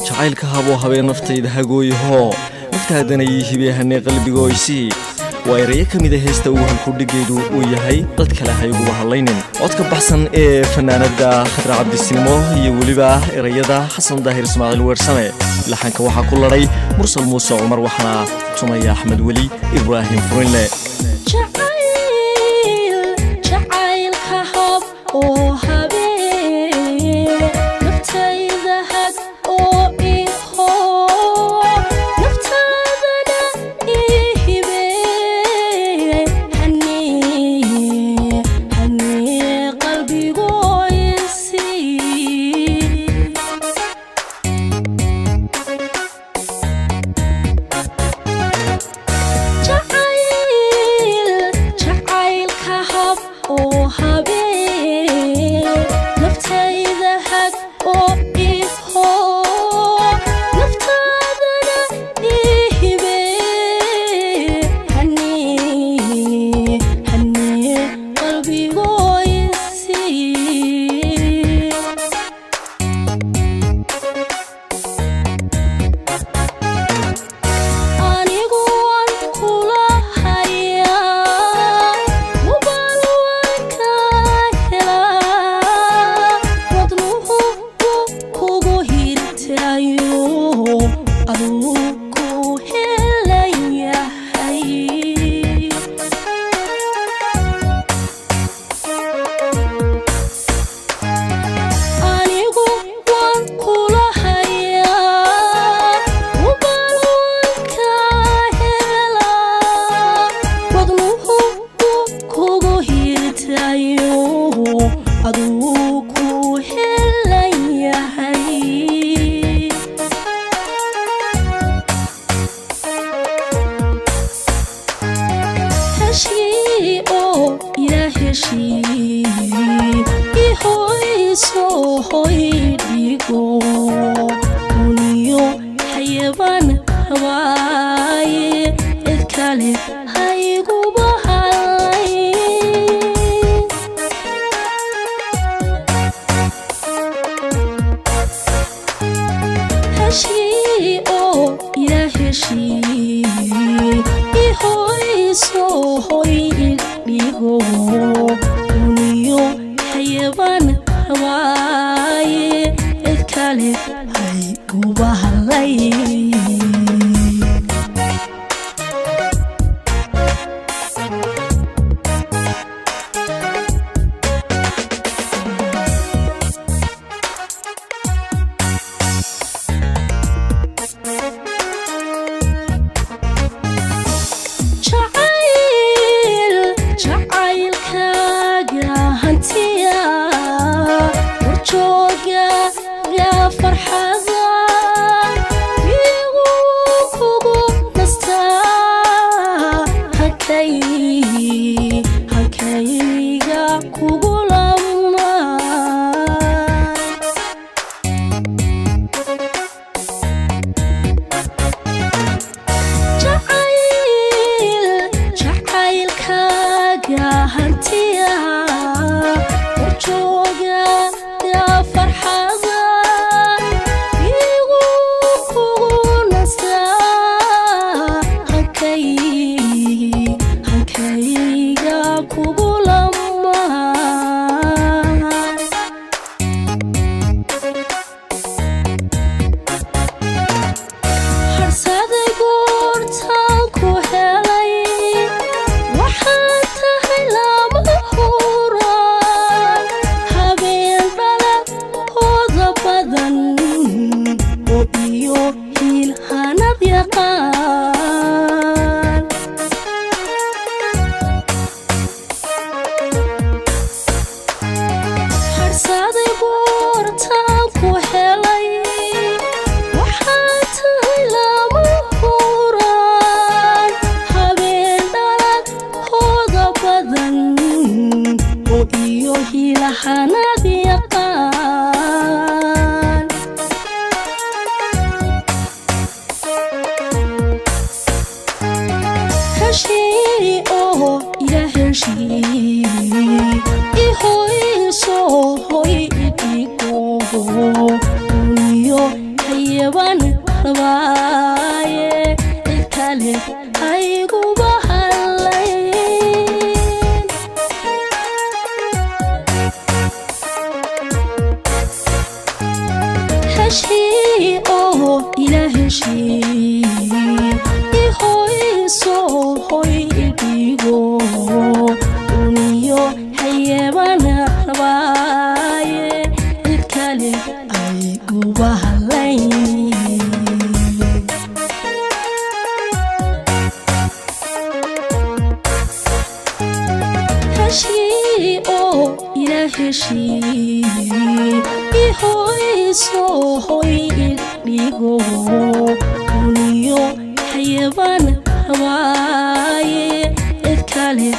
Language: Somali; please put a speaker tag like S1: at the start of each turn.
S1: jacaylka habo habeen naftayda hagooyaho naftaadana ii hibeehanay qalbigoysii waa erayo ka mid ah heesta uu halku dhigeedu uu yahay dad kale hayguba hadlaynin codka baxsan ee fanaanada Khadra Cabdisinimo iyo weliba erayada Xasan Daahir Ismaaciil Weersame laxanka waxaa ku laray Mursal Muuse Cumar waxana tumaya Axmed Weli Ibrahim Furinle
S2: jacaylka hab oo habeen naftayda had oo iho naftaadana ii hibee hanee qalbigoysii jacaylka hab oo habeen naftayda had oo iho naftaadana ii hibee hanee qalbigoysii anigu waan kula hayaa mubaan waan ka helaa wadnuhu kugu hirtaayo aduu ku helayahay anigu waan kula hayaa mubaan waan ka helaa wadnuhu kugu hirtaayo aduu ku helayahay heshii oo ila heshii ihoyso hoy dhigo uniyo xayabaan hawaaye cid kale hayguba halay heshii oo ila heshii ihoyso hoy dhigo uniyo xayabaan hawaaye cid kale hayguba halay jacaylkaaga hantiya warjoogaga farxada igu kugu nastaa halkayga kugu lamaan jacaylkaaga hantiya warjoogaga farxada igu kugu nastaa halkayga kugu lamaan harsaday goortaan ku helay waxaa tahay lama huraan habeen dhalahooda badan oo iyo hiilhanad yaqaan harsaday goortaan ku helay waxaa tahay lama huraan habeen dhalahooda badan oo iyo hiilhanad yaqaan heshii oo ila heshii ihoyso hoy dhigo uniyo حيوان رواية الكلب هيقوبها هشي أوه إلى هشي إهوي سو هوي إبيغو ونيو حيوانا رواية الكلب أيقوبها هشي أوه إلى هشي إهوي سو هوي إبيغو ونيو حيوان هواي الكلب